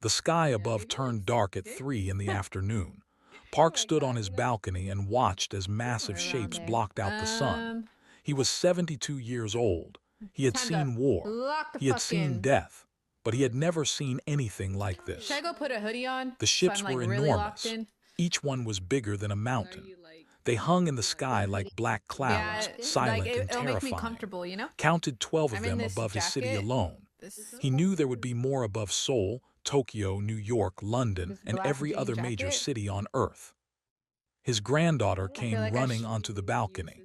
The sky above turned dark at 3 in the afternoon. Park stood on his balcony and watched as massive Around shapes there. blocked out the sun. He was 72 years old. He had Time to seen war. lock the He had fuck seen in. death. But he had never seen anything like Should this. I go put a hoodie on? The So ships I'm, like, were really locked enormous. in? Each one was bigger than a mountain. They hung in the sky like black clouds, Yeah, silent like, and it'll make me terrifying. comfortable, you know? Counted 12 of I'm in them this above his city jacket. alone. This He knew there would be more above Seoul, Tokyo, New York, London, This and black every jean other major jacket. city on Earth. His granddaughter I feel came like running onto the balcony.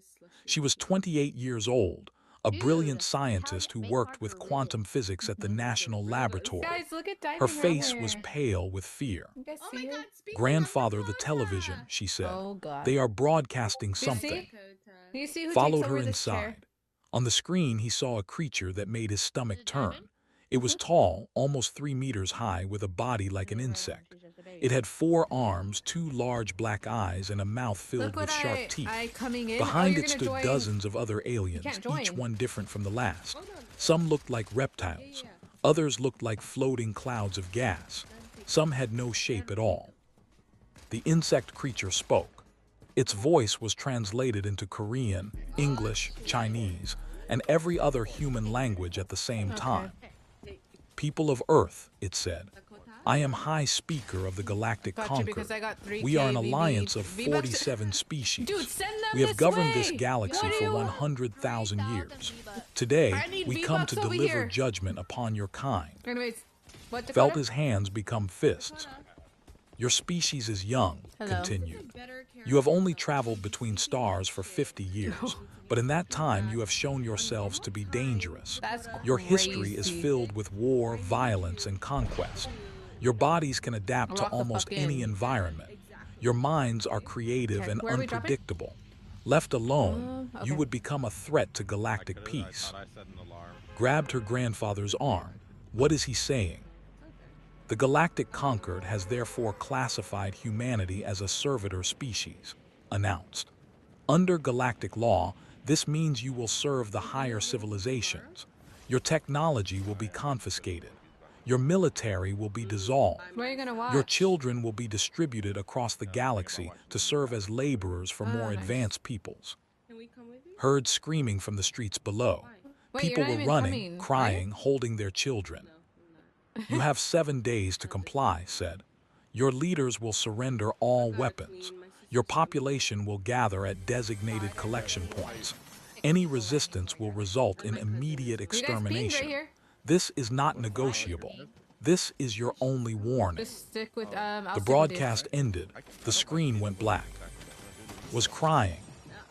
She was 28 years old, a brilliant scientist who worked with quantum physics at the National Laboratory. Guys, look at Her Diamond right face was here. pale with fear. You guys see her? Grandfather, the television, she said. Oh god. They are broadcasting Do you something. see? Do you see who Followed takes her over this chair? inside. On the screen, he saw a creature that made his stomach turn. It was tall, almost 3 meters high, with a body like an insect. It had 4 arms, 2 large black eyes, and a mouth filled Look with what sharp teeth. I coming in. Behind you're it gonna stood join. dozens of other aliens, can't each join. one different from the last. Some looked like reptiles. Others looked like floating clouds of gas. Some had no shape at all. The insect creature spoke. Its voice was translated into Korean, English, Chinese, and every other human language at the same time. People of Earth, it said, I am High Speaker of the Galactic Got you because Conqueror. I got 3K We are an VB alliance of V-Bucks. 47 species. Dude, send them We have this governed this way. galaxy What do for you- 100,000 years. Today, I need we come to V-Bucks over deliver here. judgment upon your kind. Anyways, what the Felt his hands become fists. Your species is young, Hello. continued. You have only traveled between stars for 50 years, but in that time you have shown yourselves to be dangerous. That's Your history is crazy. filled with war, violence, and conquest. Your bodies can adapt to Lock the almost fuck any in. environment. Your minds are creative Okay, and where are we dropping? unpredictable. Left alone, okay. you would become a threat to galactic peace. Grabbed her grandfather's arm. What is he saying? The Galactic Conquered has therefore classified humanity as a servitor species, announced. Under galactic law, this means you will serve the higher civilizations. Your technology will be confiscated. Your military will be dissolved. Where are you gonna watch? Your children will be distributed across the galaxy to serve as laborers for more nice. advanced peoples. Heard screaming from the streets below. Wait, People you're not were even running, coming, are you? crying, holding their children. You have 7 days to comply, said. Your leaders will surrender all weapons. Your population will gather at designated collection points. Any resistance will result in immediate You guys peed extermination. right here. This is not negotiable. This is your only warning. Just stick with The I'll stick with broadcast ended. The screen went black. Was crying.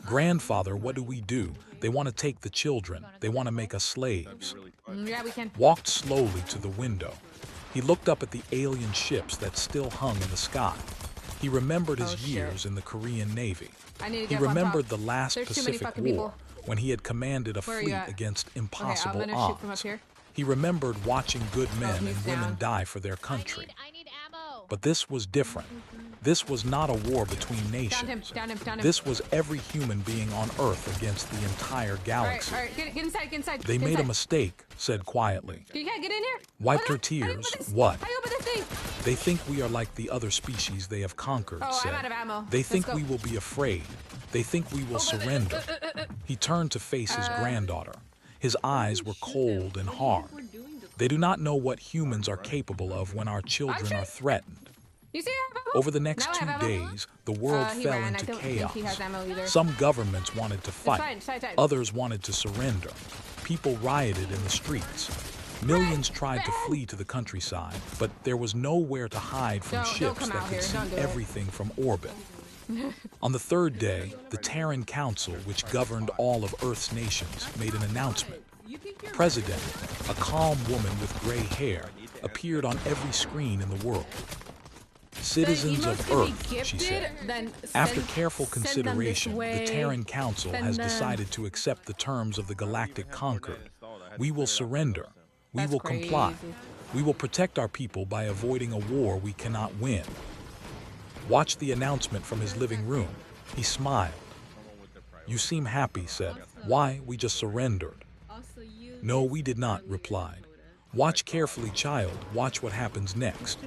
Grandfather, what do we do? They want to take the children. They want to make us slaves. Yeah, we can. Walked slowly to the window. He looked up at the alien ships that still hung in the sky. He remembered his Oh, shit. years in the Korean Navy. I need to He get up on remembered top. the last There's too many Pacific fucking War when he had commanded a Where are you fleet at? against Okay, impossible I'm gonna shoot from up odds. here. He remembered watching good men he's and women down. die for their country. I need ammo. But this was different. This was not a war between Down him, nations. down him, down him. This was every human being on Earth against the entire galaxy. All right, get inside, get inside. They get made a inside. mistake, said quietly. You can't get in here. Wiped Oh, her no, I opened tears. this. What? I opened this thing. They think we are like the other species they have conquered, Oh, said. I'm out of ammo. They Let's think go. we will be afraid. They think we will surrender. He turned to face his granddaughter. His eyes were cold and hard. They do not know what humans are capable of when our children are threatened. You see, I have ammo? Over the next Now I 2 have ammo. days, the world He fell ran. into I don't chaos. think he has ammo either. Some governments wanted to fight. fine, it's fine. Others wanted to surrender. People rioted in the streets. Millions tried to flee to the countryside, but there was nowhere to hide from Don't ships come that out could here. see Don't do it. everything from orbit. On the 3rd day, the Terran Council, which governed all of Earth's nations, made an announcement. President, a calm woman with gray hair, appeared on every screen in the world. Citizens of Earth, she said. After careful consideration, the Terran Council has decided to accept the terms of the Galactic Conquered. We will surrender. We That's will comply. crazy. We will protect our people by avoiding a war we cannot win. Watched the announcement from his living room. He smiled. You seem happy, said. Why, we just surrendered. No, we did not, replied. Watch carefully, child. Watch what happens next.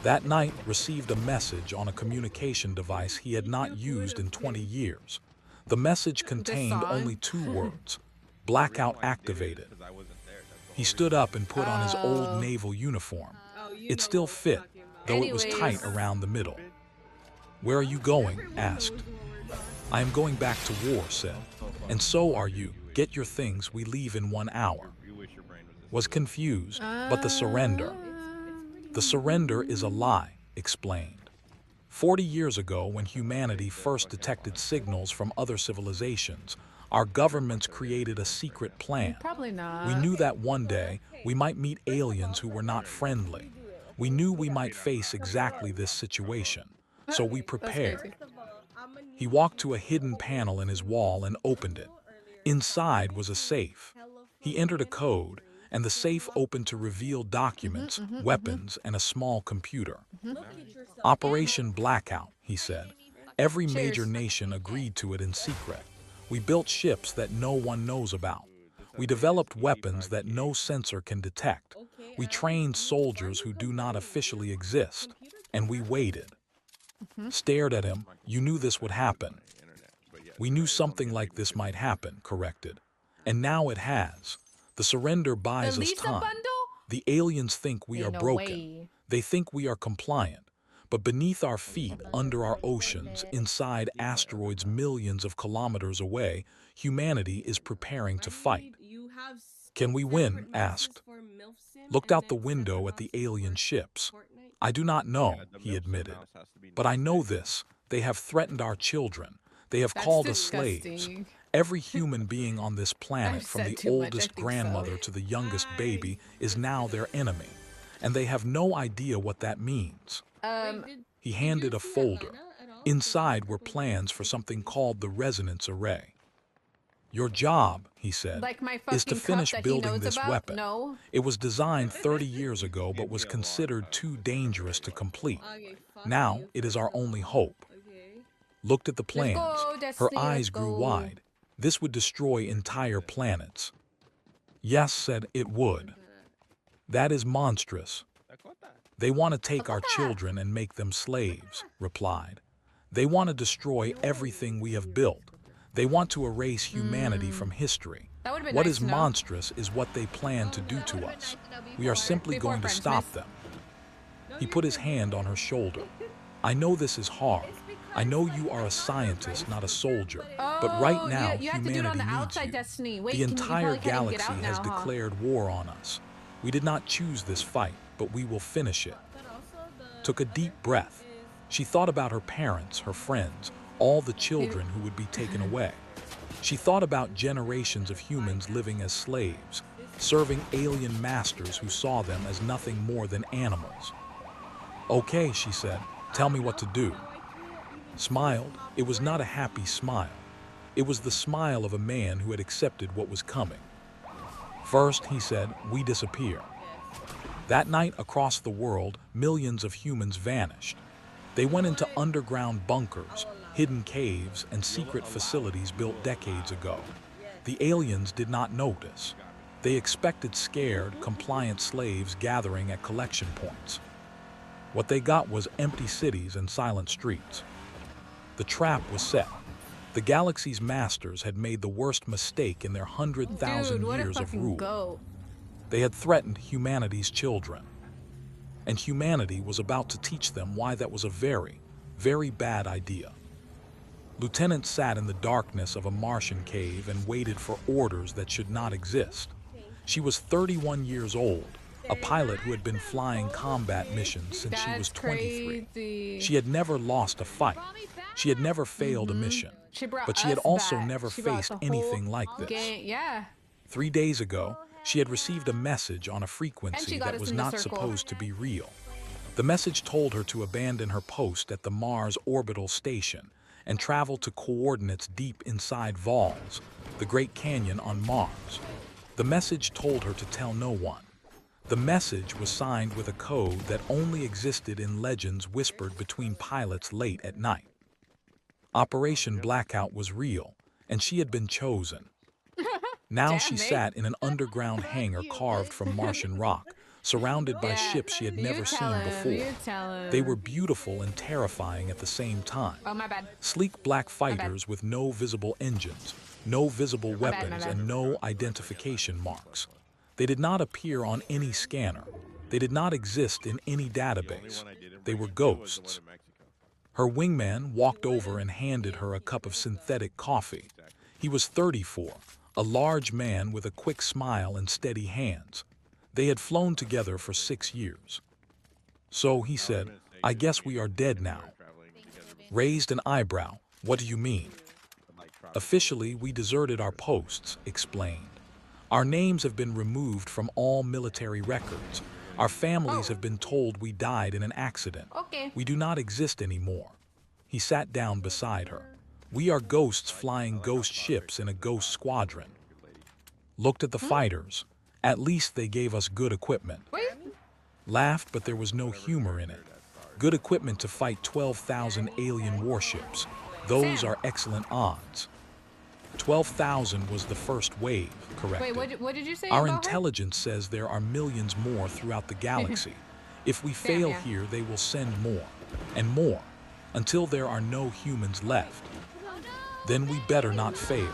That night received a message on a communication device he had not used in 20 years. The message contained only 2 words: blackout activated. He stood up and put on his old naval uniform. It still fit, though it was tight around the middle. "Where are you going?" asked. "I am going back to war," said. "And so are you. Get your things, we leave in 1 hour." Was confused, but the surrender. "The surrender is a lie," explained. 40 years ago, when humanity first detected signals from other civilizations, our governments created a secret plan. Probably not. We knew that one day we might meet aliens who were not friendly. We knew we might face exactly this situation, so we prepared. He walked to a hidden panel in his wall and opened it. Inside was a safe. He entered a code, and the safe opened to reveal documents, weapons, and a small computer. "Operation Blackout," he said. "Every major nation agreed to it in secret. We built ships that no one knows about. We developed weapons that no sensor can detect. We trained soldiers who do not officially exist. And we waited." Stared at him. "You knew this would happen." "We knew something like this might happen," corrected. "And now it has. The surrender buys us time. The aliens think we are broken. They think we are compliant. But beneath our feet, under our oceans, inside asteroids millions of kilometers away, humanity is preparing to fight." "Can we win?" asked. Looked out the window at the alien ships. "I do not know," he admitted. "But I know this. They have threatened our children. They have called us slaves. Every human being on this planet, from the oldest grandmother to the youngest baby, is now their enemy. And they have no idea what that means." He handed a folder. Inside were plans for something called the resonance array. "Your job," he said, "is to finish building this weapon. It was designed 30 years ago but was considered too dangerous to complete. Now it is our only hope." Looked at the plans. Her eyes grew wide. This would destroy entire planets. "Yes," said, "it would. That is monstrous. They want to take our children and make them slaves," replied. "They want to destroy everything we have built. They want to erase humanity from history. What is monstrous is what they plan to do to us. We are simply going to stop them." He put his hand on her shoulder. "I know this is hard. I know you are a scientist, not a soldier. But right now, humanity needs you. The entire galaxy has declared war on us. We did not choose this fight, but we will finish it." Took a deep breath. She thought about her parents, her friends, all the children who would be taken away. She thought about generations of humans living as slaves, serving alien masters who saw them as nothing more than animals. "Okay," she said, "tell me what to do." Smiled. It was not a happy smile. It was the smile of a man who had accepted what was coming. "First," he said, "we disappear." That night, across the world, millions of humans vanished. They went into underground bunkers, hidden caves, and secret facilities built decades ago. The aliens did not notice. They expected scared, compliant slaves gathering at collection points. What they got was empty cities and silent streets. The trap was set. The galaxy's masters had made the worst mistake in their 100,000 years of rule. They had threatened humanity's children. And humanity was about to teach them why that was a very, very bad idea. Lieutenant sat in the darkness of a Martian cave and waited for orders that should not exist. She was 31 years old, a pilot who had been flying combat missions since she was 23. She had never lost a fight. She had never failed a mission. But she had also never faced anything like this. 3 days ago, she had received a message on a frequency that was not supposed to be real. The message told her to abandon her post at the Mars orbital station and travel to coordinates deep inside Vols, the Great Canyon on Mars. The message told her to tell no one. The message was signed with a code that only existed in legends whispered between pilots late at night. Operation Blackout was real, and she had been chosen. Now she sat in an underground hangar carved from Martian rock, surrounded by ships she had never seen before. They were beautiful and terrifying at the same time. Oh, my bad. Sleek black fighters with no visible engines, no visible weapons, and no identification marks. They did not appear on any scanner. They did not exist in any database. They were ghosts. Her wingman walked over and handed her a cup of synthetic coffee. He was 34, a large man with a quick smile and steady hands. They had flown together for 6 years. So he said, "I guess we are dead now." Raised an eyebrow. "What do you mean?" "Officially, we deserted our posts," explained. "Our names have been removed from all military records. Our families have been told we died in an accident. Okay. We do not exist anymore." He sat down beside her. "We are ghosts flying ghost ships in a ghost squadron." Looked at the fighters. At least they gave us good equipment. Wait. Laughed, but there was no humor in it. Good equipment to fight 12,000 alien warships. Those are excellent odds. 12,000 was the first wave, corrected. Wait, what did you say Our about her? intelligence says there are millions more throughout the galaxy. If we fail yeah. here, they will send more, and more, until there are no humans left. Then we better not fail.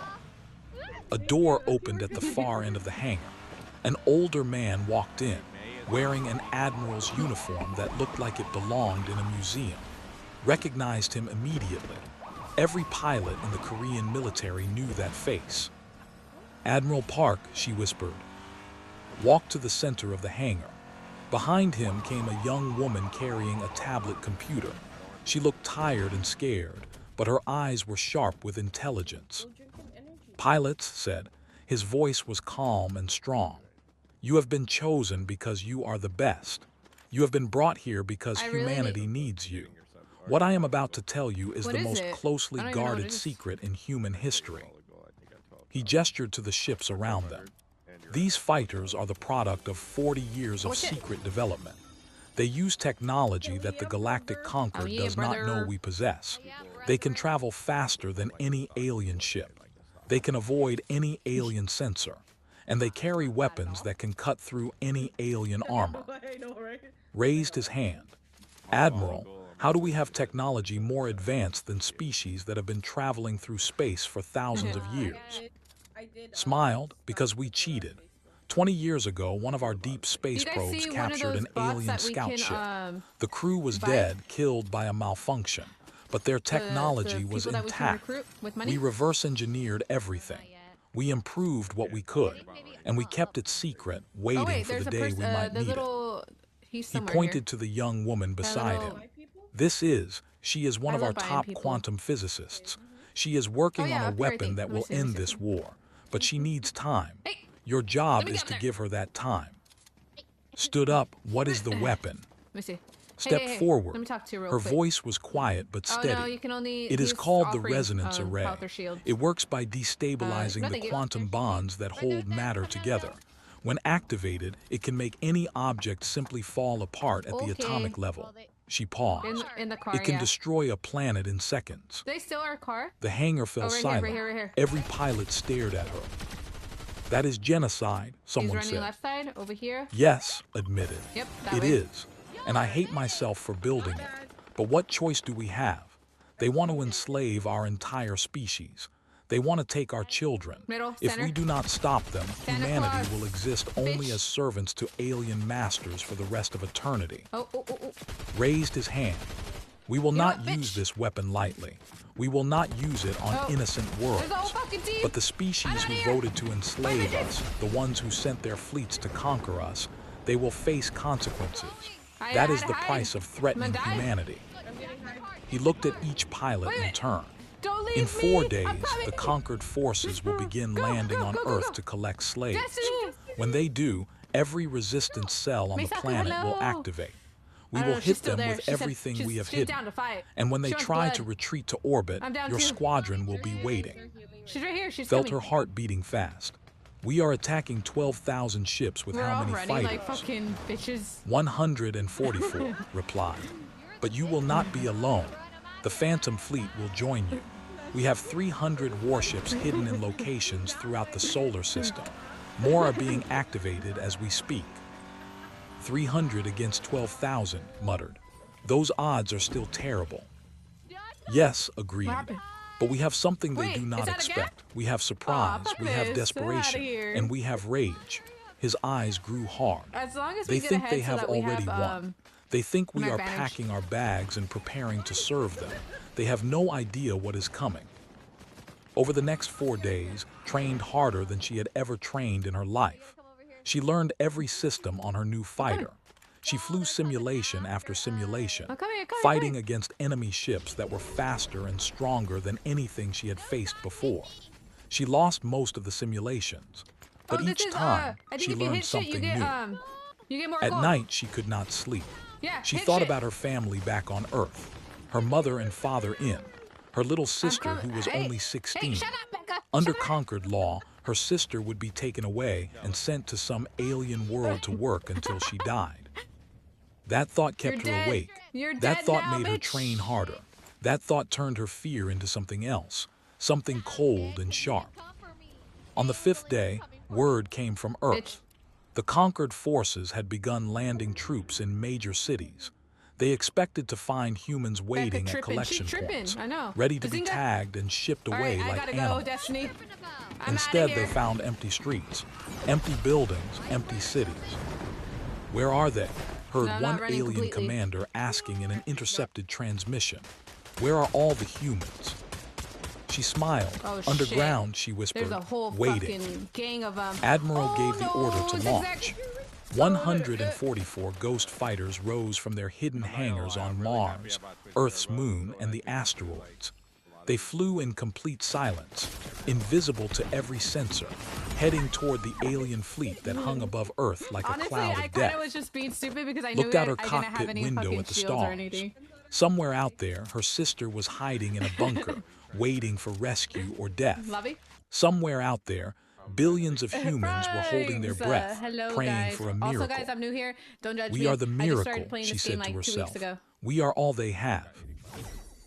A door opened at the far end of the hangar. An older man walked in, wearing an admiral's uniform that looked like it belonged in a museum. Recognized him immediately. Every pilot in the Korean military knew that face. "Admiral Park," she whispered. Walked to the center of the hangar. Behind him came a young woman carrying a tablet computer. She looked tired and scared, but her eyes were sharp with intelligence. "Pilots," said. His voice was calm and strong. "You have been chosen because you are the best. You have been brought here because humanity needs you. What I am about to tell you is the most closely guarded secret in human history." He gestured to the ships around them. "These fighters are the product of 40 years of secret development. They use technology that the galactic conqueror does not know we possess. They can travel faster than any alien ship. They can avoid any alien sensor. And they carry weapons that can cut through any alien armor." Raised his hand. "Admiral, how do we have technology more advanced than species that have been traveling through space for thousands of years?" Smiled, "Because we cheated. 20 years ago, one of our deep space probes captured an alien scout ship. The crew was dead, killed by a malfunction, but their technology was intact. We reverse engineered everything. We improved what we could, and we kept it secret, waiting for the day we might need it." He pointed to the young woman beside him. She is one of our top quantum physicists. She is working on a weapon that will end this war, but she needs time. Your job is to give her that time." Stood up. "What is the weapon?" Let me see. Stepped forward. Let me talk to you real Her quick. voice was quiet but steady. Oh, no, you can only It is use called the offering, resonance array. health or shield. It works by destabilizing no, the thank you. quantum bonds that hold matter together. When activated, it can make any object simply fall apart at the atomic level. She paused. In the car, It can yeah. destroy a planet in seconds. Do they steal our car? The hangar fell Oh, right here, silent. right here, right here. Every pilot stared at her. "That is genocide," He's someone running said. left side, over here. "Yes," admitted. Yep, that It way. is. And I hate myself for building it. But what choice do we have? They want to enslave our entire species. They want to take our children. Middle, If center. we do not stop them, Santa humanity Claus. will exist only Bitch. as servants to alien masters for the rest of eternity. Oh. Raised his hand. "We will not what, bitch? use this weapon lightly. We will not use it on innocent worlds. There's a whole fucking team. But the species who voted to enslave us, the ones who sent their fleets to conquer us, they will face consequences. That is the price of threatening humanity." He looked at each pilot in turn. Don't leave In 4 me. days, I'm coming. the conquered forces will begin landing on Earth to collect slaves. Destiny. When they do, every resistance cell on the Misaki, planet will hello. activate. We I don't will know, she's hit still them there. with She said everything we have she's hidden. down to fight. And when they She wants try blood. to retreat to orbit, I'm down your too. squadron will be waiting. She's right here. She's Felt coming. her heart beating fast. "We are attacking 12,000 ships with We're how all many running fighters?" like fucking bitches. 144, replied. "But you will not be alone. The Phantom Fleet will join you." We have 300 warships hidden in locations throughout the solar system. More are being activated as we speak. 300 against 12,000, muttered. Those odds are still terrible. Yes, agreed. But we have something they do not expect. We have surprise, we have desperation, and we have rage. His eyes grew hard. As long as They we get think ahead they so have that we already have, won. They think we an are advantage. packing our bags and preparing to serve them. They have no idea what is coming. Over the next 4 days, trained harder than she had ever trained in her life. She learned every system on her new fighter. She flew simulation after simulation, fighting against enemy ships that were faster and stronger than anything she had faced before. She lost most of the simulations, but each time she learned something new. You get more At gold. night, she could not sleep. Yeah, She hit thought shit. about her family back on Earth, her mother and father in, her little sister who was only 16. Hey, shut up, Becca. Under Shut up. conquered law, her sister would be taken away and sent to some alien world to work until she died. That thought kept You're her dead. awake. You're That dead thought now, made her bitch. train harder. That thought turned her fear into something else, something cold and sharp. On the 5th day, word came from Bitch. Earth. The conquered forces had begun landing troops in major cities. They expected to find humans waiting at tripping. collection She's tripping. points, I know. ready to be Bazinga. tagged and shipped All away right, I like gotta animals. go, Destiny. I'm Instead, outta they here. found empty streets, empty buildings, empty cities. Where are they? Heard No, I'm one not running alien completely. commander asking in an intercepted transmission. Where are all the humans? She smiled. Oh, Underground, she whispered, There's a whole waiting. fucking gang of them. Admiral Oh, gave the order to no, launch. 144 ghost fighters rose from their hidden hangars on Mars, Earth's moon, and the asteroids. They flew in complete silence, invisible to every sensor, heading toward the alien fleet that hung above Earth like Honestly, a cloud I of kind death. of was just being stupid because I Looked knew out her I didn't have cockpit any window fucking at the shields or stars. anything. Somewhere out there, her sister was hiding in a bunker, waiting for rescue or death. Lovey? Somewhere out there, billions of humans were holding their Frags. breath, Hello, praying guys. for a miracle. Also, guys, I'm new here. Don't judge me. We are the I just started miracle, playing she this game said to like 2 herself. weeks ago. We are all they have.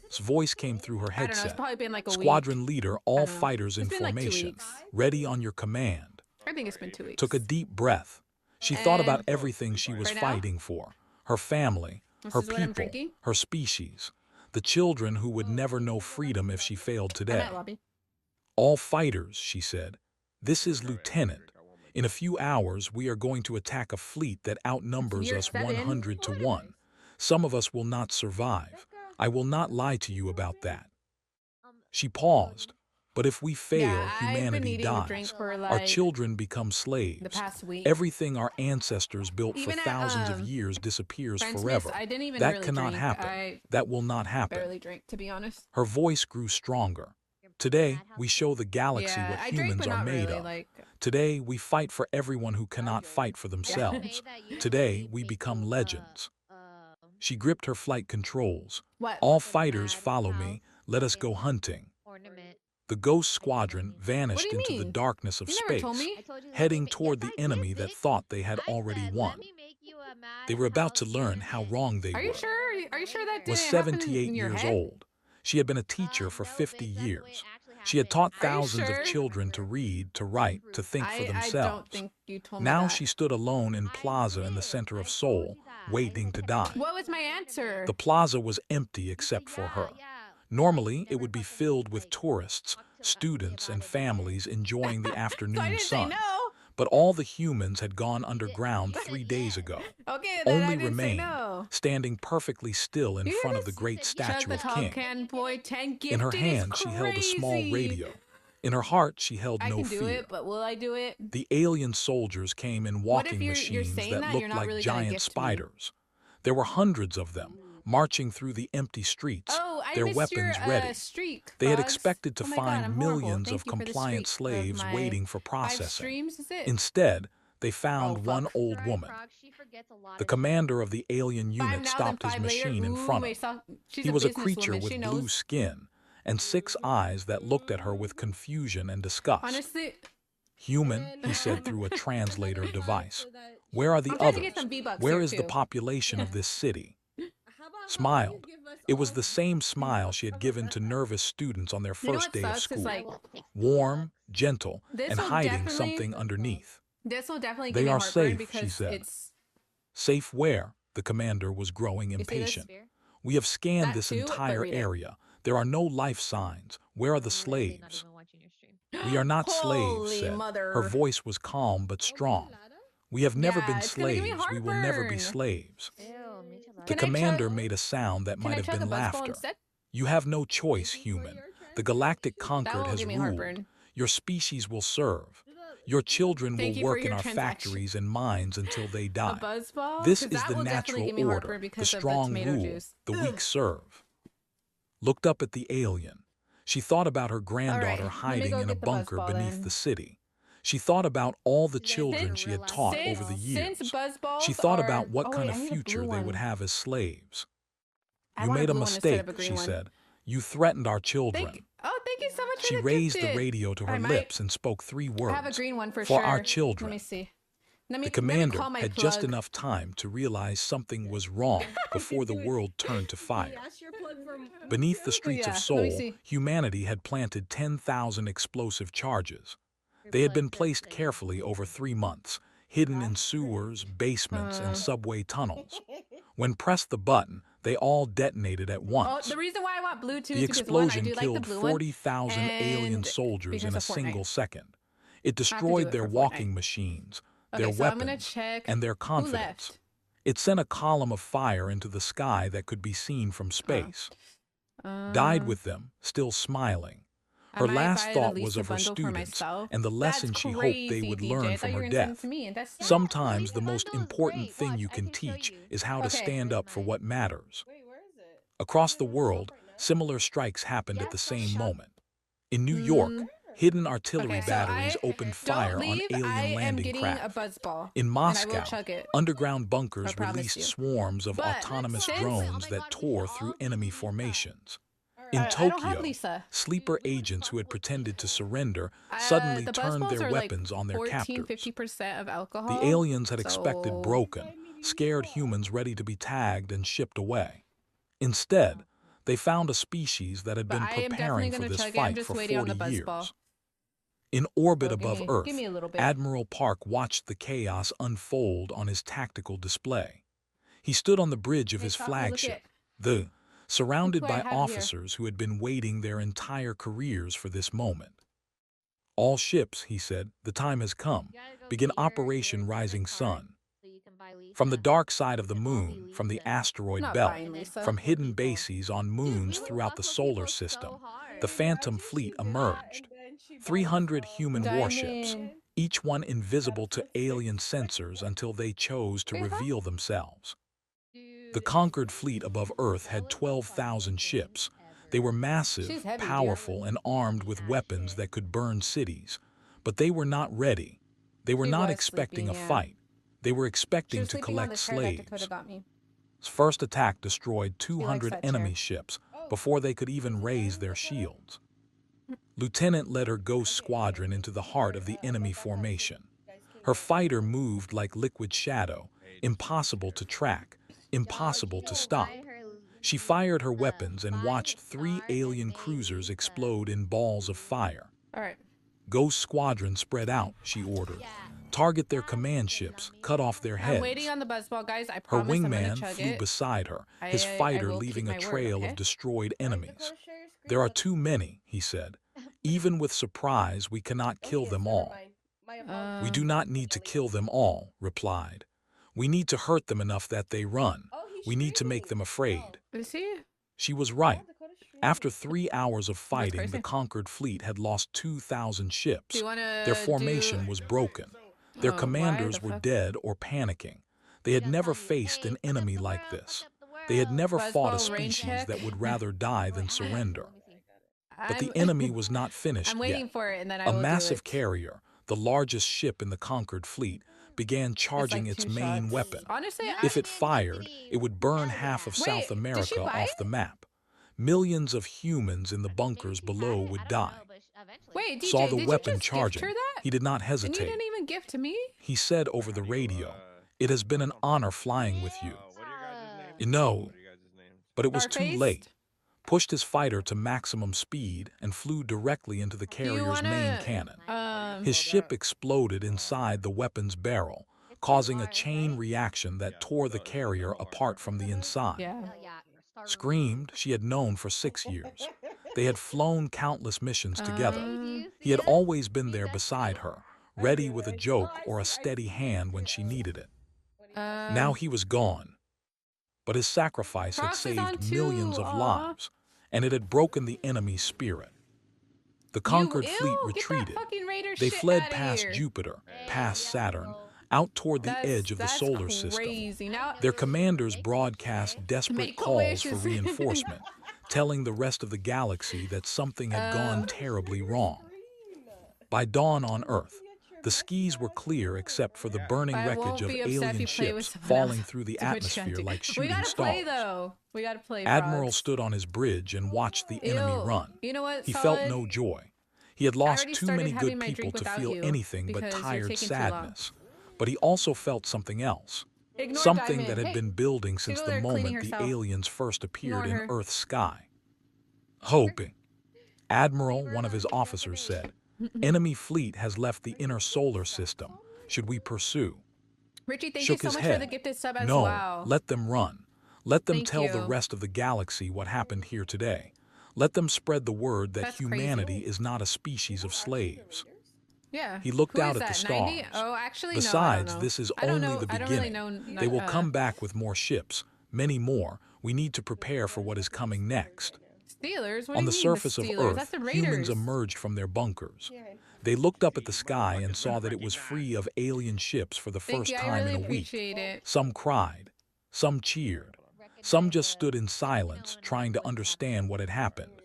His voice came through her I don't know. It's headset. probably been like a week. Squadron leader, all know. fighters in It's been like 2 formation, weeks. ready on your command. I think it's been 2 weeks. Took a deep breath. She thought about And everything she was right now? fighting for. Her family, This her is what I'm people, drinking? her species. The children who would never know freedom if she failed I'm today. at lobby. All fighters, she said. This is Lieutenant. In a few hours, we are going to attack a fleet that outnumbers Year us 7. 100 to 1. Some of us will not survive. I will not lie to you about that. She paused. But if we fail, Yeah, I've been humanity needing a drink dies. for Our like children become the slaves. past week. Everything our ancestors built Even for at, thousands of years disappears Friendsmiths, forever. I didn't even That really cannot drink. happen. I That will not happen. barely drink, to be honest. Her voice grew stronger. Today, we show the galaxy Yeah, what I drink, humans but are not made really. of. Like, Today, we fight for everyone who cannot fight for themselves. Today, we become legends. She gripped her flight controls. what? All fighters follow me. Let us go hunting. The ghost squadron vanished you into the mean? darkness of You never space, told me. heading toward the enemy that thought they had already won. They were about to learn how wrong they Are were. you sure? Are you sure that didn't Was happen 78 in your years head? old. She had been a teacher for 50 years. She had taught Are you thousands sure? of children to read, to write, to think for I don't themselves. think you told me Now that. she stood alone in plaza in the center of Seoul, waiting to die. What was my answer? The plaza was empty except for her. Normally, it would be filled with tourists, students, and families enjoying the So I afternoon didn't say sun. no. But all the humans had gone underground 3 days ago. Okay, then I Only didn't say remained, no. standing perfectly still in You hear front of this? the great Chug statue the of tall King. can, boy, 10 gifted In her is hand, she held a small crazy. radio. In her heart, she held I no can do fear. it, but will I do it? The alien soldiers came in What if walking you're machines saying that that, looked you're not like really gonna giant gift me? spiders. There were hundreds of them, marching through the empty streets, Oh, I their missed weapons your ready. streak. They had Bugs. expected to Oh my God, find I'm horrible. millions Thank of you for the compliant streak of slaves my waiting for 5 processing. streams, is it? Instead, they found Oh, one fuck. old woman. The commander of the alien 5 unit now, stopped then his 5 later. machine in Ooh, front of wait, him. she's He a was a creature businesswoman. with She blue knows. skin and 6 eyes that looked at her with confusion and disgust. Honestly, Human, he said through a translator device. Where are the I'm trying to others? get some V-Bucks Where here, is the too. population of this city? Smiled. It was the same smile she had given to nervous students on their You know first what day of sucks is school. like Warm, gentle, this and will hiding definitely something underneath. give They me are heartburn safe, she because said. it's Safe where? The commander was growing you see this? impatient. We have scanned That this too, but entire read it. area. There are no life signs. Where are the slaves? We are not slaves, Holy said. mother. Her voice was calm but strong. We have never been it's gonna give me slaves. We will never be heartburn. slaves. The Can I commander chug? made a sound that Can might I have chug a been buzzball laughter. instead? You have no choice, human. The galactic That conquered won't has give me ruled. heartburn. Your species will serve. Your children will Thank you for work in your our transaction. factories and mines until they A die. buzzball? This Because is that the will definitely natural give me order. heartburn The because of the strong tomato rule. juice. The weak serve. Looked up at the alien. She thought about her granddaughter Let me hiding go in a get the bunker buzzball beneath then. the city. She thought about all the children she had taught over the years. Since buzzballs She thought are... about what Oh kind wait, of I need a future blue they would one. have as slaves. I You want made a blue one instead of mistake, a green she one. said. You threatened our children. Thank you so much She for the raised the gifted. radio to her I might lips and spoke 3 words. have a green one for For sure. our Let children. me see. The Let me commander call my had plug. just enough time to realize something was wrong before the world turned to fire. Beneath the streets of Let me Seoul, see. humanity had planted 10,000 explosive charges. They had been placed carefully over 3 months, hidden in sewers, basements, and subway tunnels. When pressed the button, they all detonated at Oh, once. the reason why I want blue too The is because one, I explosion do like the killed blue one, 40,000 alien and soldiers because in a of Fortnite. single second. It I have to do destroyed it their for walking Fortnite. machines, Okay, their so I'm gonna weapons, check and their who confidence. left. It sent a column of fire into the sky that could be seen from space. Died with them, still smiling. I Her might last buy the thought was Lisa of her bundle for students myself. and the lesson That's she hoped they crazy, would DJ. learn I thought from you her were gonna send it death. to me, and that's Sometimes the most important thing you can teach is how to Okay. stand up for what matters. Across the world, similar strikes happened at the same moment. In New York, hidden artillery Okay, so batteries opened fire don't on leave. alien I am landing getting a craft. buzzball, In and I will Moscow, chug it. underground I bunkers promise released you. swarms of But autonomous since- drones that tore through enemy formations. In I don't have Tokyo, Lisa. sleeper agents who had pretended to surrender The suddenly turned buzzballs their are like weapons on their 14, captors. 50% of alcohol. The aliens had expected so... broken, scared humans ready to be tagged and shipped away. Instead, they found a species that had But been I am preparing definitely for gonna this chug it. I'm fight just for waiting on 40 the buzzball. years. In orbit So above give Earth, me a little bit. Admiral Park watched the chaos unfold on his tactical display. He stood on the bridge of his flagship, surrounded Look what I by have officers who had been waiting their entire careers for this moment. All ships, he said, the time has come. Begin Operation Rising Sun. From the dark side of the moon, from the asteroid Not belt, buying Lisa. from hidden bases on moons throughout the solar system, the Phantom Fleet emerged. 300 human warships, Diamond. each one invisible to alien sensors until they chose to Grandpa? reveal themselves. The conquered fleet above Earth had 12,000 ships. They were massive, She's heavy, dude. powerful, and armed with weapons that could burn cities. But they were not ready. They were She not was expecting sleeping, a yeah. fight. They were She expecting was to sleeping on collect the chair that Dakota slaves. got me. First attack destroyed likes 200 that enemy chair. ships before they could even raise their shields. Lieutenant led her ghost squadron into the heart of the enemy formation. Her fighter moved like liquid shadow, impossible to track, impossible to stop. She fired her weapons and watched 3 alien cruisers explode in balls of fire. All right. Ghost squadron spread out, she ordered. Target their command ships, cut off their heads. I'm waiting on the buzzball, guys. I Her promise I'm gonna wingman chug flew it. beside her, his I fighter will keep leaving a my word, trail okay? of destroyed enemies. There are too many, he said. Even with surprise, we cannot kill them all. We do not need to kill them all, replied. We need to hurt them enough that they run. We need to make them afraid. Is he? She was right. After 3 hours of fighting, the crazy. conquered fleet had lost 2,000 ships. Do you wanna Their formation was broken. Their why commanders the were fuck? dead or panicking. They had never faced an enemy like this. They had never fought a Buzzball rain species check. that would rather die than surrender. But the I'm- enemy was not finished I'm waiting yet. for it, and then I A will massive do it. carrier, the largest ship in the conquered fleet, began It's charging like its 2 main shots. weapon. Honestly, If it fired, it would burn half of Wait, South did she America buy off it? the map. Millions of humans in the bunkers below would die. Wait, DJ, Saw the did you weapon just charging. gift her that? He did not And you hesitate. didn't even gift to me? He said over the radio, "It has been an honor flying with you. You know, But it was too late. Scarfaced? Pushed his fighter to maximum speed and flew directly into the Do you carrier's main wanna, cannon. His ship exploded inside the weapon's barrel, causing a chain reaction that tore the carrier apart from the inside. yeah. Screamed she had known for 6 years. They had flown countless missions together. Um, He had always been there beside her, ready with a joke or a steady hand when she needed it. Now he was gone. But his sacrifice had Cross is on saved two. millions of lives, and it had broken the enemy's spirit. The You, conquered fleet ew, get that retreated. fucking raider They shit fled outta past here. Jupiter, past Saturn, out toward the edge of the solar system. Crazy. Now, Their commanders broadcast desperate Make a calls wish. for reinforcement, telling the rest of the galaxy that something had gone terribly wrong. By dawn on Earth, the skies were clear except for the burning I wreckage won't of be upset if alien you play with ships someone falling else. through the Do what you gotta atmosphere do. like We shooting gotta play stars. though. We gotta play. Admiral frogs. stood on his bridge and watched the enemy Ew. run. You know what? He Solid? felt no joy. He had I lost already too started many having good my people drink to without feel you anything but because you're tired taking too long. sadness. But he also felt something else. Ignore Something Diamond. that had Hey, been building since go the there cleaning moment the herself. aliens first appeared Ignore in her. Earth's sky. Hoping. Admiral, one of his officers, said, "Enemy fleet has left the inner solar system. Should we pursue?" Richie, thank Shook you so his much head. for the gifted sub as No, well. let them run. Let them Thank tell the you. rest of the galaxy what happened here today. Let them spread the word that That's humanity crazy. is not a species of slaves. Yeah. He looked Who out is at the that? 90? stars. Oh, actually, Besides, no, I don't know. this is I don't only know. the I don't really beginning. know. They will come back with more ships, many more. We need to prepare for what is coming next. Steelers? What On do the you mean the surface of Steelers? That's Earth, the humans Raiders. emerged from their bunkers. They looked up at the sky and saw that it was free of alien ships for the Thank first you. I time really in a week. appreciate it. Some cried, some cheered, some just stood in silence trying to understand what had happened.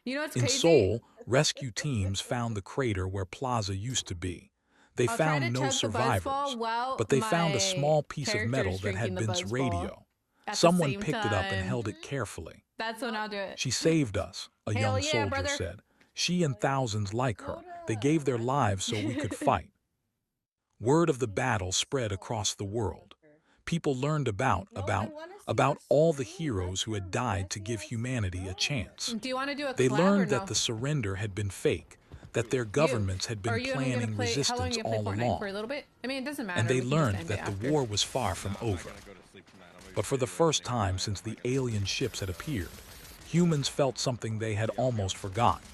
You know what's In crazy? Seoul, rescue teams found the crater where Plaza used to be. They I'll try to found no chug the survivors, buzzball while but they found a my small piece of character metal is that had drinking the Bent's buzzball radio. at the Someone same picked it up and time. held it carefully. That's when I'll do it. "She saved us," a Hell young yeah, soldier brother. said. "She and thousands like her. They gave their lives so we could fight." Word of the battle spread across the world. People learned about all the heroes who had died to give humanity a chance. Do you want to do a They collab or learned no? that the surrender had been fake, that their governments had Are been you even gonna planning play? How long are resistance you gonna play all Fortnite for? A along. little bit? I mean, it doesn't matter. And they we can just learned end that it the after. war was far from over. But for the first time since the alien ships had appeared, humans felt something they had almost forgotten.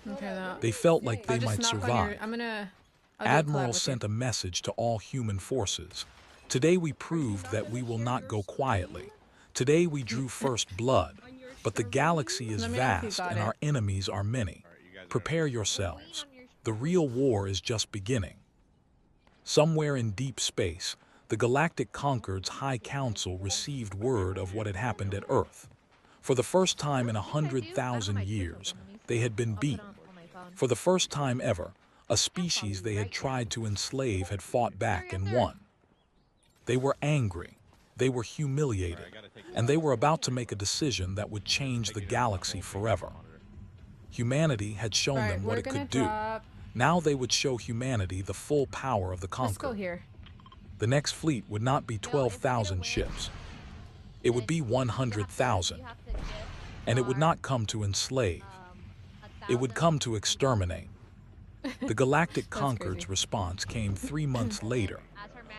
Okay, no. They felt like they I'll just might knock on survive. your. I'll do a collab Admiral with sent you. a message to all human forces. "Today we proved that we will not go quietly. Today we drew first blood. But the galaxy is Let me know if you vast got and it. our enemies are many. Prepare yourselves. The real war is just beginning." Somewhere in deep space, the Galactic Concord's High Council received word of what had happened at Earth. For the first time in 100,000 years, they had been beaten. For the first time ever, a species they had tried to enslave had fought back and won. They were angry, they were humiliated, and they were about to make a decision that would change the galaxy forever. Humanity had shown All right, them what we're it gonna could do. drop. Now they would show humanity the full power of the Let's go Conqueror. here. The next fleet would not be 12,000 ships. It would be 100,000. And it would not come to enslave. It would come to exterminate. The Galactic Concord's response came 3 months later.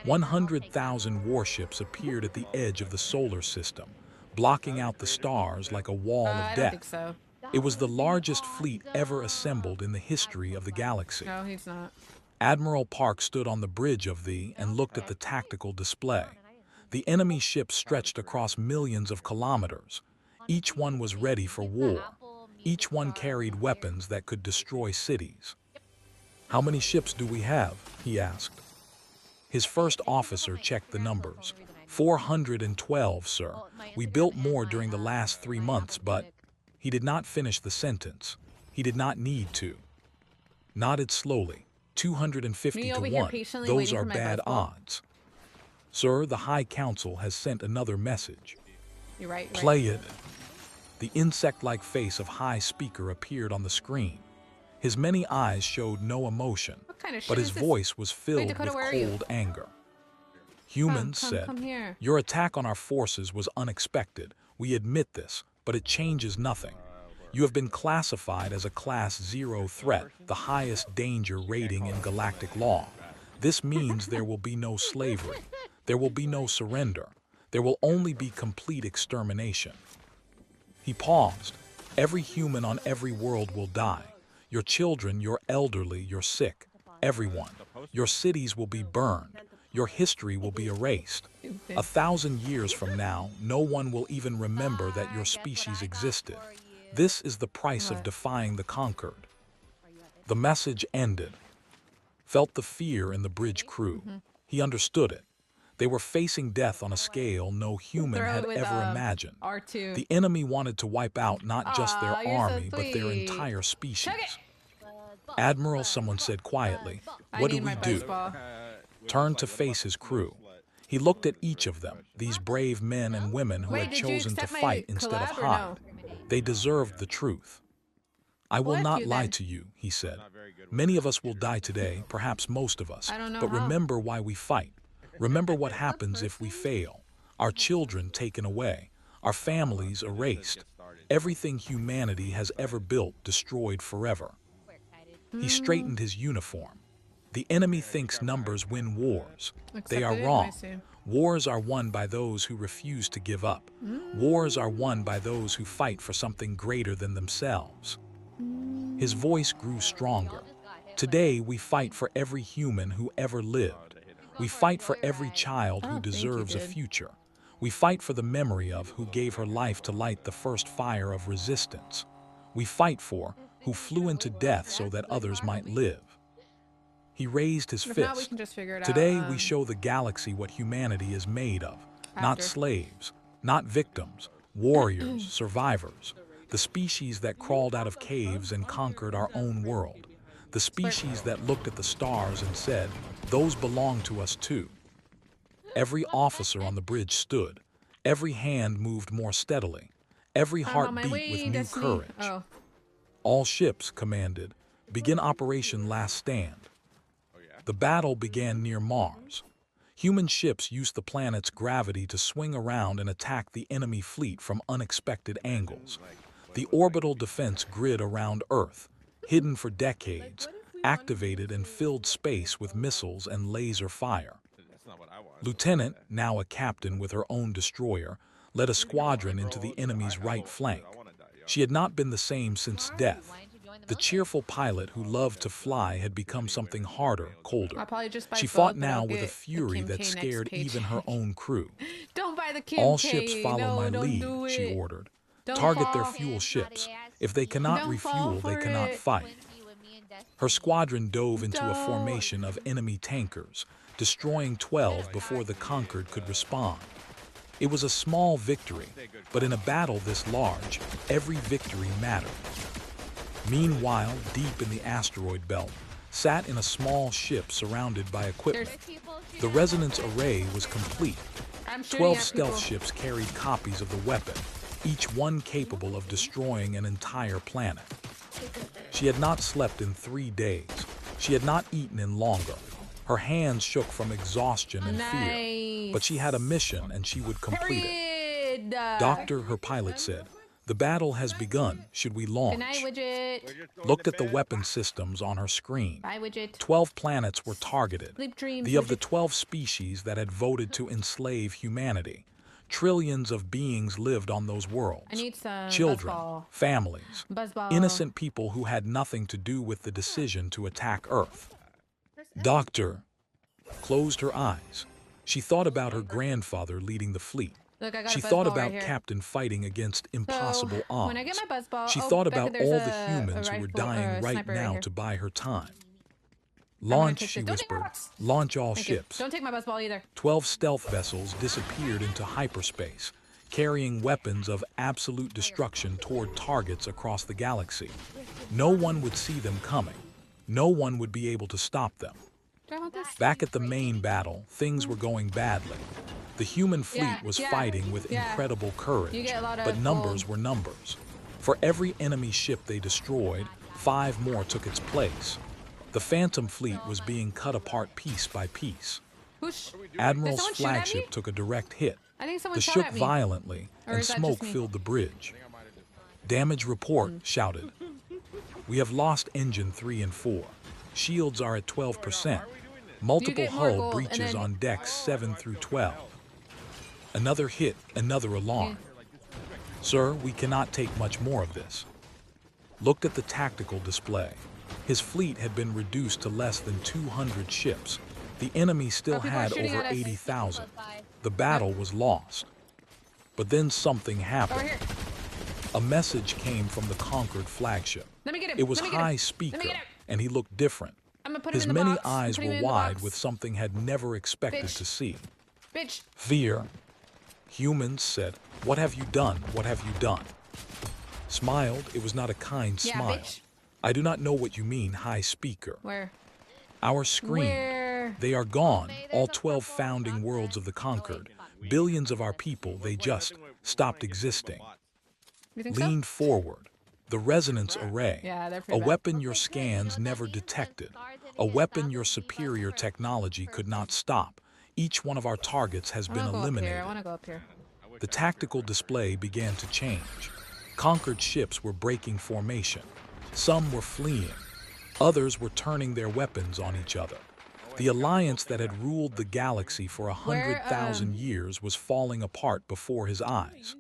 100,000 warships appeared at the edge of the solar system, blocking out the stars like a wall of I don't death. think so. It was the largest fleet ever assembled in the history of the galaxy. No, he's not. Admiral Park stood on the bridge of the and looked at the tactical display. The enemy ships stretched across millions of kilometers. Each one was ready for war. Each one carried weapons that could destroy cities. "How many ships do we have?" he asked. His first officer checked the numbers. 412, sir. We built more during the last 3 months, but... He did not finish the sentence. He did not need to. Nodded slowly. 250 Me to over here 1. patiently Those waiting are for my bad buzzball. odds. Sir, the High Council has sent another message. You're right. Play it. The insect-like face of High Speaker appeared on the screen. His many eyes showed no emotion, What kind of shit but his is this? voice was filled Dakota, with where are you? cold anger. Humans said, come here. "Your attack on our forces was unexpected. We admit this, but it changes nothing. You have been classified as a Class 0 threat, the highest danger rating in galactic law. This means there will be no slavery. There will be no surrender. There will only be complete extermination." He paused. "Every human on every world will die. Your children, your elderly, your sick, everyone. Your cities will be burned. Your history will be erased. 1,000 years from now, no one will even remember that your species existed. This is the price of defying the conquered." The message ended. Felt the fear in the bridge crew. He understood it. They were facing death on a scale no human had ever imagined. R2. The enemy wanted to wipe out not just their Aw, you're so army, but their sweet. entire species. Chug "Admiral," someone said quietly, I "what need do my we do?" baseball. Turned to face his crew. He looked at each of them, these brave men and women who Wait, had did you chosen to accept my fight instead of collab or hide. no? They deserved the truth. "I will Bless not you, lie then. to you," he said. "Many of us will die today, perhaps most of us. I don't know But how. remember why we fight. Remember what happens if we fail. Our children taken away. Our families erased. Everything humanity has ever built destroyed forever." He straightened his uniform. "The enemy thinks numbers win wars. They are Accepted it? wrong. Let me see. Wars are won by those who refuse to give up. Wars are won by those who fight for something greater than themselves." His voice grew stronger. "Today we fight for every human who ever lived. We fight for every child who Oh, thank you, deserves a dude. future. We fight for the memory of who gave her life to light the first fire of resistance. We fight for who flew into death so that others might live." He raised his If not, we fist. can just figure it "Today out. we show the galaxy what humanity is made of. Not After. slaves, not victims, warriors, survivors. The species that crawled out of caves and conquered our own world. The species that looked at the stars and said, 'Those belong to us too.'" Every officer on the bridge stood. Every hand moved more steadily. Every I'm heart on my beat way, with new Destiny. courage. Oh. All ships commanded, "Begin Operation Last Stand." The battle began near Mars. Human ships used the planet's gravity to swing around and attack the enemy fleet from unexpected angles. The orbital defense grid around Earth, hidden for decades, activated and filled space with missiles and laser fire. Lieutenant, now a captain with her own destroyer, led a squadron into the enemy's right flank. She had not been the same since death. The cheerful pilot who loved to fly had become something harder, colder. I'll probably just buy She both, fought but I'll now with a get the fury Kim that K next scared even her paycheck. own crew. Don't buy the Kim "All K. ships follow No, my don't lead," do she it. ordered. Don't "Target their fall. fuel ships. If they cannot Don't fall refuel, they for cannot it. fight." Her squadron dove into a Don't. formation of enemy tankers, destroying 12 before the conquered could respond. It was a small victory, but in a battle this large, every victory mattered. Meanwhile, deep in the asteroid belt, sat in a small ship surrounded by equipment. The resonance array was complete. I'm shooting 12 at stealth people. ships carried copies of the weapon, each one capable of destroying an entire planet. She had not slept in 3 days. She had not eaten in longer. Her hands shook from exhaustion and fear. But she had a mission and she would complete it. Period. "Doctor," her pilot said, "the battle has begun. Should we Good launch?" night, Widget. Looked at the weapon systems on her screen. Bye, Widget. 12 planets were targeted. Sleep dreams, The of the Widget. 12 species that had voted to enslave humanity. Trillions of beings lived on those worlds. I need some Children, buzzball. families, Buzzball. innocent people who had nothing to do with the decision to attack Earth. Doctor closed her eyes. She thought about her grandfather leading the fleet. Look, I got She a thought buzzball about right here. Captain fighting against impossible odds. When I get my buzzball, She oh, thought Becca, about there's all the a humans who were rifle, dying right sniper right now here. to buy her time. gonna "Launch," take she this. Don't take my whispered. box. "Launch all Thank you. ships." Don't take my buzzball either. 12 stealth vessels disappeared into hyperspace, carrying weapons of absolute destruction toward targets across the galaxy. No one would see them coming. No one would be able to stop them. Do I want this? Back at the main battle, things were going badly. The human fleet Yeah, was yeah, fighting with yeah. incredible You courage, get a lot of but numbers gold. were numbers. For every enemy ship they destroyed, 5 more took its place. The Phantom fleet was being cut apart piece by piece. Whoosh. Did Admiral's someone shoot at me? flagship took a direct hit. I think someone The shot shook at me. violently, Or and is that smoke just me? filled the bridge. Damage report shouted. We have lost engine 3 and 4. Shields are at 12%. Multiple get more hull gold, and breaches then- on decks 7 through 12. Another hit, another alarm. Sir, we cannot take much more of this. Looked at the tactical display. His fleet had been reduced to less than 200 ships. The enemy still people are had shooting over at us. 80,000. The battle was lost. But then something Over happened. here. A message came from the conquered flagship. Let me get him. It was Let me get him. high Let me speaker, get him. and he looked different. I'm gonna put him His in the many box. eyes Put him were in the wide box. with something had never expected Bitch. to see. Bitch. Fear. Humans said, "What have you done? What have you done?" Smiled, it was not a kind Yeah, smile. bitch. I do not know what you mean, high speaker. Where? Our screen. Where? They are gone, all 12 founding worlds of the conquered. Billions of our people, they just stopped existing. You think so? Leaned forward. The resonance array. Yeah, they're A pretty bad. weapon your scans never detected. A weapon your superior technology could not stop. Each one of our targets has I been wanna go up here. eliminated. I want to go up here. The tactical display began to change. Conquered ships were breaking formation. Some were fleeing. Others were turning their weapons on each other. The alliance that had ruled the galaxy for 100,000 years was falling apart before his eyes.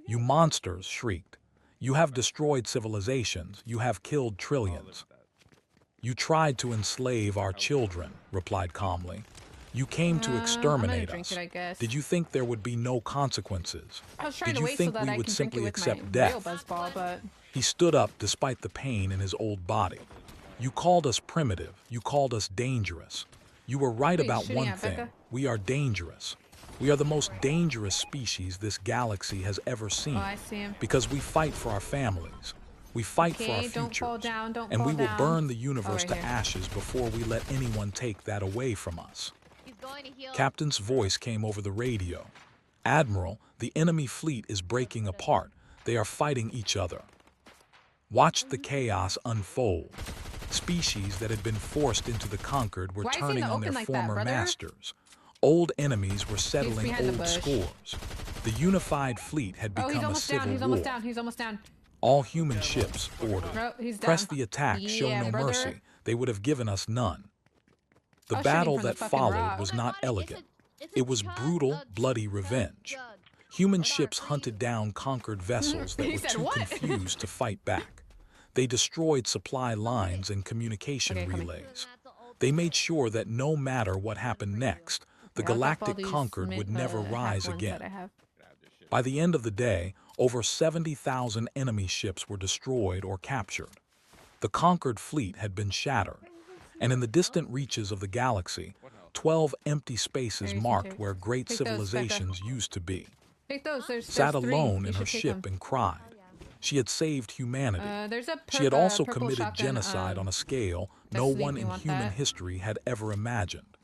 You monsters, shrieked. You have destroyed civilizations. You have killed trillions. You tried to enslave our children, replied calmly. You came to exterminate drink us. it, I guess. Did you think there would be no consequences? I was trying Did to you wait so think that we I would can drink it simply with accept my death? real buzzball, but He stood up despite the pain in his old body. You called us primitive. You called us dangerous. You were right Who are you about shooting one at, thing. Becca? We are dangerous. We are the most dangerous species this galaxy has ever seen. oh, I see him. Because we fight for our families. We fight for our Okay, don't futures. fall down, don't and fall we will down. burn the universe right to here. ashes before we let anyone take that away from us. He's going to heal. Captain's voice came over the radio. Admiral, the enemy fleet is breaking apart. They are fighting each other. Watched the chaos unfold. Species that had been forced into the conquered were Why is he in turning the on their open like that, former brother? masters. Old enemies were settling behind the old bush. scores. The unified fleet had Oh, he's become a almost down. civil He's war. almost down. He's almost down. All human ships ordered. Bro, he's down. Press the attack, show Yeah, no brother. mercy. They would have given us none. The I was shooting battle from the that fucking followed rock. was Oh my not God, elegant. it's a It was chug, brutal, a bloody chug, revenge. chug. Human Hold on, ships please. hunted down conquered vessels that He were said, too "What?" confused to fight back. They destroyed supply lines and communication Okay, coming. relays. They made sure that no matter what happened next, the Yeah, I'll drop all galactic these conquered would never hack rise ones again. that I have. By the end of the day, over 70,000 enemy ships were destroyed or captured. The conquered fleet had been shattered, and in the distant reaches of the galaxy, 12 empty spaces Here, you can marked take- where great take those, Becca. civilizations used to be. Take those. There's Sat three. alone You in her should take ship them. and cried. She had saved humanity. There's a She had also purple committed shotgun, genocide on a scale no Destiny, one if you in want human that. history had ever imagined.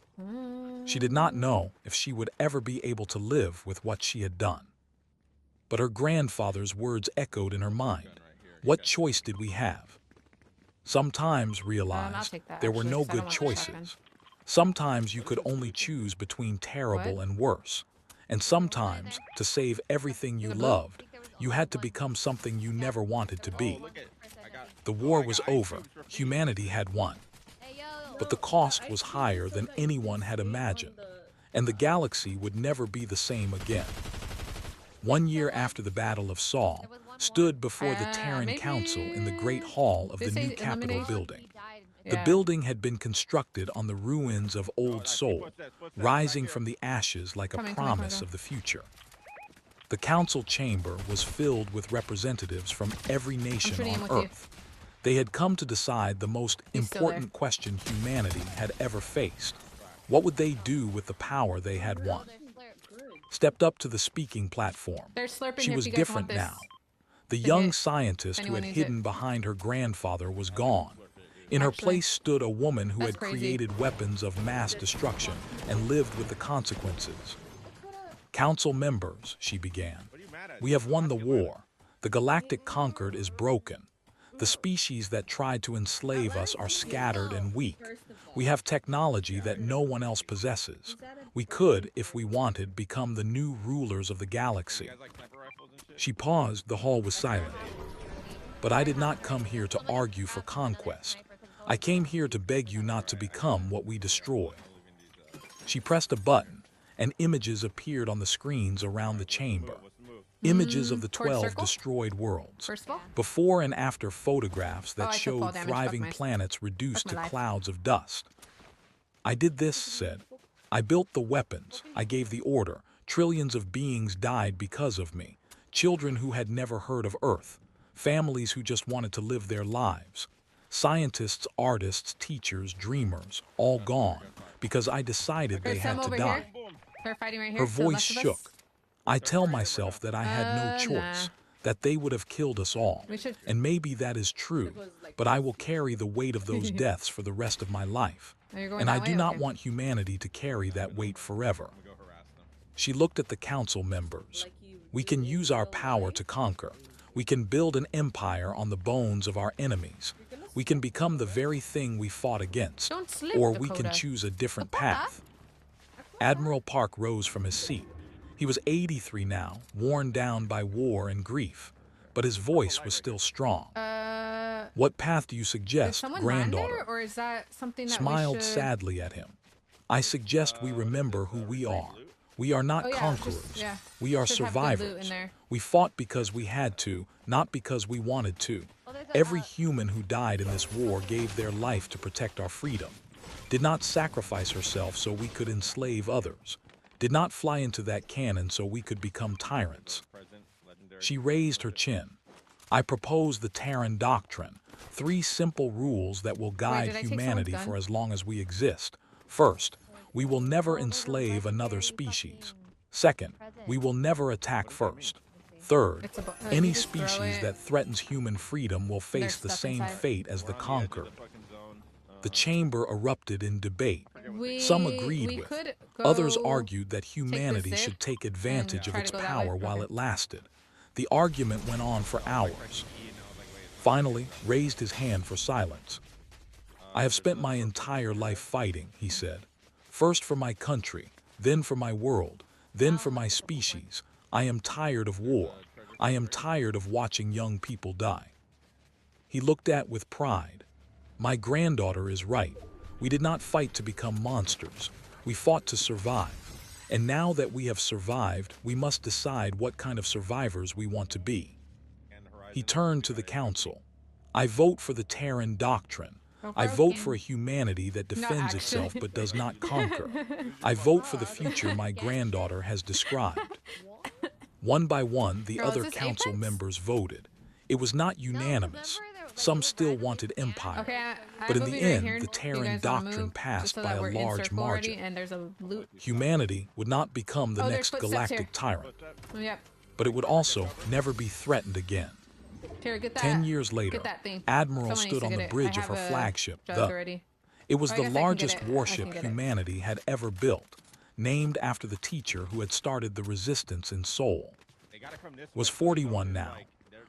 She did not know if she would ever be able to live with what she had done. But her grandfather's words echoed in her mind. What choice did we have? Sometimes realized take that, there were actually, no 'cause I don't good want the shotgun. choices. Sometimes you could only choose between terrible and worse. And sometimes, to save everything you loved, you had to become something you never wanted to be. The war was over. Humanity had won. Hey, yo. But the cost was higher than anyone had imagined, and the galaxy would never be the same again. 1 year after the Battle of Saul, stood before the Terran maybe Council in the Great Hall of the this new ain't Capitol elimination. building. The Yeah. building had been constructed on the ruins of old Seoul, rising from the ashes like a Coming, promise coming. of the future. The council chamber was filled with representatives from every nation shooting him on with you. Earth. They had come to decide the most He's still important question humanity had ever faced. What would they do with the power they had won? Stepped up to the speaking platform. They're slurping She if was you guys different want this now. The to young hit, scientist who anyone had needs hidden it. behind her grandfather was gone. In her Actually, place stood a woman who that's had crazy. created weapons of mass destruction and lived with the consequences. Council members, she began. We have won the war. The galactic conquered is broken. The species that tried to enslave us are scattered and weak. We have technology that no one else possesses. We could, if we wanted, become the new rulers of the galaxy. She paused. The hall was silent. But I did not come here to argue for conquest. I came here to beg you not to become what we destroy. She pressed a button, and images appeared on the screens around the chamber. Images of the 12 destroyed worlds. Before and after photographs that showed thriving planets reduced to clouds of dust. I did this, said. I built the weapons. I gave the order. Trillions of beings died because of me. Children who had never heard of Earth. Families who just wanted to live their lives. Scientists, artists, teachers, dreamers, all gone because I decided they had to die. Her voice shook. I tell myself that I had no choice, that they would have killed us all. And maybe that is true, but I will carry the weight of those deaths for the rest of my life. And I do not want humanity to carry that weight forever. She looked at the council members. We can use our power to conquer. We can build an empire on the bones of our enemies. We can become the very thing we fought against, or we can choose a different path. Admiral Park rose from his seat. He was 83 now, worn down by war and grief, but his voice was still strong. What path do you suggest, granddaughter? Or is that something that Smiled sadly at him. I suggest we remember who we are. We are not conquerors. We are survivors. We fought because we had to, not because we wanted to. Every human who died in this war gave their life to protect our freedom, did not sacrifice herself so we could enslave others, did not fly into that cannon so we could become tyrants. She raised her chin. I propose the Terran Doctrine, 3 simple rules that will guide humanity for as long as we exist. First, we will never enslave another species. Second, we will never attack first. Third, any species that threatens human freedom will face the same fate as the conquered. The chamber erupted in debate. Some agreed with. Others argued that humanity should take advantage of its power while it lasted. The argument went on for hours. Finally, raised his hand for silence. I have spent my entire life fighting, he said. First for my country, then for my world, then for my species. I am tired of war. I am tired of watching young people die. He looked at with pride. My granddaughter is right. We did not fight to become monsters. We fought to survive. And now that we have survived, we must decide what kind of survivors we want to be. He turned to the council. I vote for the Terran Doctrine. I vote for a humanity that defends itself but does not conquer. I vote for the future my granddaughter has described. One by one, the other council members voted. It was not unanimous. Some still wanted empire. But in the end, the Terran Doctrine passed by a large margin. Humanity would not become the next galactic tyrant. But it would also never be threatened again. 10 years later, Admiral stood on the bridge of her flagship, It was the largest warship humanity had ever built, named after the teacher who had started the resistance in Seoul. Was 41 now.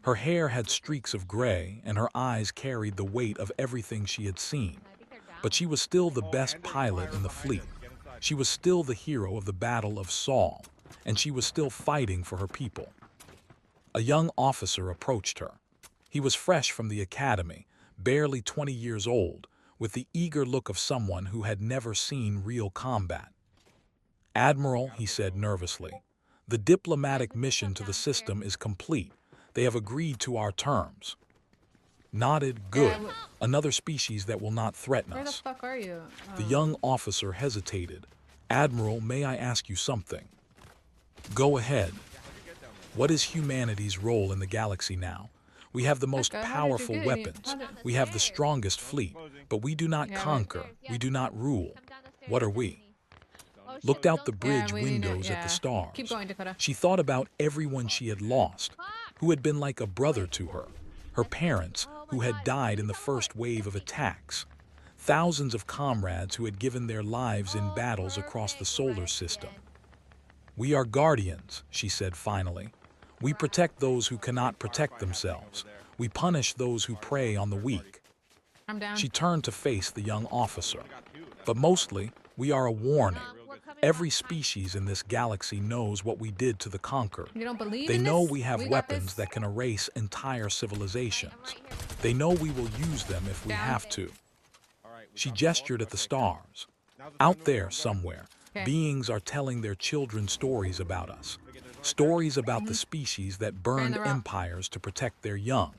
Her hair had streaks of gray, and her eyes carried the weight of everything she had seen. But she was still the best pilot in the fleet. She was still the hero of the Battle of Seoul, and she was still fighting for her people. A young officer approached her. He was fresh from the academy, barely 20 years old, with the eager look of someone who had never seen real combat. Admiral, he said nervously, the diplomatic mission to the system is complete. They have agreed to our terms. Nodded, good. Another species that will not threaten us. Where the fuck are you? The young officer hesitated. Admiral, may I ask you something? Go ahead. What is humanity's role in the galaxy now? We have the most powerful weapons. We have the strongest fleet, but we do not conquer. We do not rule. What are we? Looked out the bridge windows at the stars. Keep going, Dakota. She thought about everyone she had lost, who had been like a brother to her. Her parents, who had died in the first wave of attacks. Thousands of comrades who had given their lives in battles across the solar system. We are guardians, she said finally. We protect those who cannot protect themselves. We punish those who prey on the weak. I'm down. She turned to face the young officer. But mostly, we are a warning. Every species in this galaxy knows what we did to the conquered. You don't believe They in know this? we have got weapons this. that can erase entire civilizations. They know we will use them if we Down. have to. She gestured at the stars. Out there somewhere, beings are telling their children stories about us. Stories about the species that burned empires to protect their young.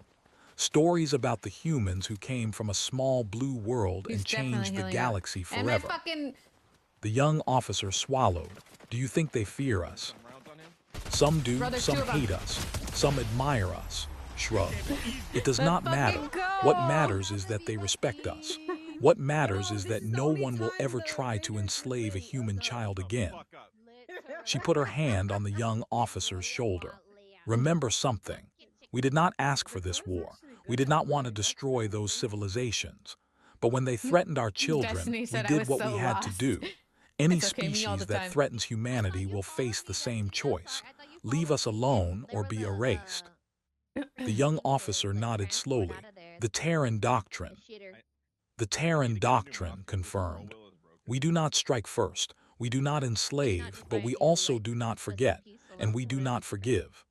Stories about the humans who came from a small blue world and changed the galaxy forever. The young officer swallowed. Do you think they fear us? Some do, some hate us, some admire us. Shrugged. It does not matter. What matters is that they respect us. What matters is that no one will ever try to enslave a human child again. She put her hand on the young officer's shoulder. Remember something. We did not ask for this war. We did not want to destroy those civilizations. But when they threatened our children, we did what we had to do. Any species that threatens humanity will face the same choice. Leave us alone or be erased. The young officer nodded slowly. The Terran doctrine. The Terran doctrine confirmed. We do not strike first. We do not enslave, but we also do not forget, and we do not forgive.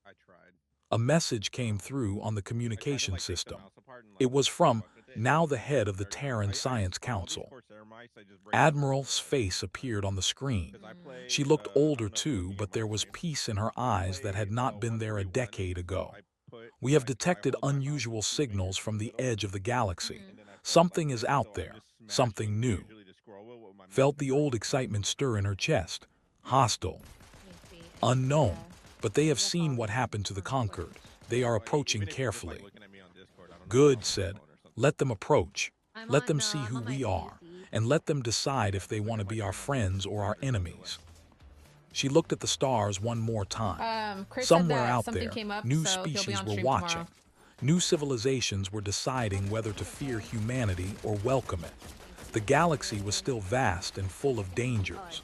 A message came through on the communication system. It was from, now the head of the Terran Science Council. Admiral's face appeared on the screen. She looked older too, but there was peace in her eyes that had not been there a decade ago. We have detected unusual signals from the edge of the galaxy. Something is out there, something new. Felt the old excitement stir in her chest. Hostile. Unknown. But they have seen what happened to the conquered. They are approaching carefully. Good, said. Let them approach. Let them see who we are, and let them decide if they want to be our friends or our enemies. She looked at the stars one more time. Somewhere out there, new species were watching. New civilizations were deciding whether to fear humanity or welcome it. The galaxy was still vast and full of dangers.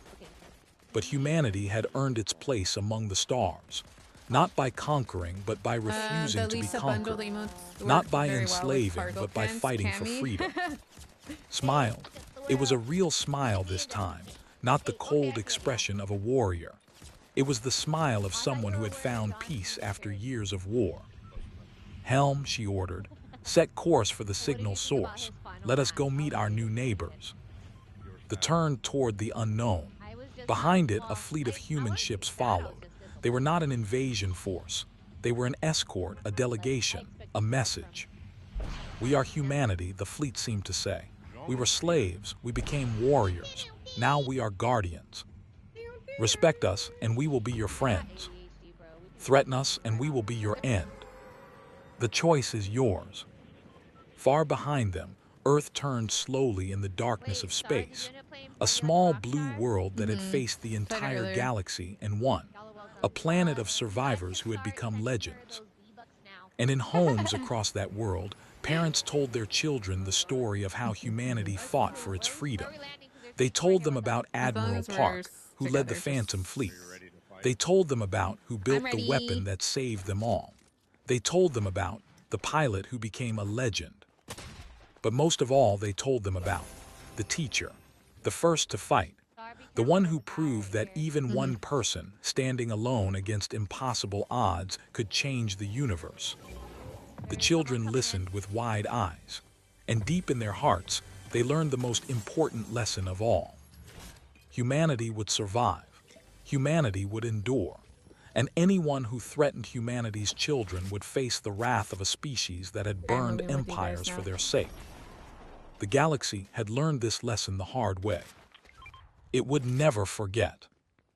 But humanity had earned its place among the stars, not by conquering, but by refusing to be conquered, not by enslaving, but by fighting for freedom. Smiled. It was a real smile this time, not the cold expression of a warrior. It was the smile of someone who had found peace after years of war. Helm, she ordered, set course for the signal source. Let us go meet our new neighbors. The turn toward the unknown. Behind it, a fleet of human ships followed. They were not an invasion force. They were an escort, a delegation, a message. We are humanity, the fleet seemed to say. We were slaves, we became warriors. Now we are guardians. Respect us, and we will be your friends. Threaten us, and we will be your end. The choice is yours. Far behind them, Earth turned slowly in the darkness of space. A small blue world that had faced the entire galaxy and won. A planet of survivors who had become legends. And in homes across that world, parents told their children the story of how humanity fought for its freedom. They told them about Admiral Park, who led the Phantom Fleet. They told them about who built the weapon that saved them all. They told them about the pilot who became a legend. But most of all, they told them about the teacher, the first to fight, the one who proved that even one person standing alone against impossible odds could change the universe. The children listened with wide eyes, and deep in their hearts, they learned the most important lesson of all. Humanity would survive. Humanity would endure. And anyone who threatened humanity's children would face the wrath of a species that had burned empires for their sake. The galaxy had learned this lesson the hard way. It would never forget.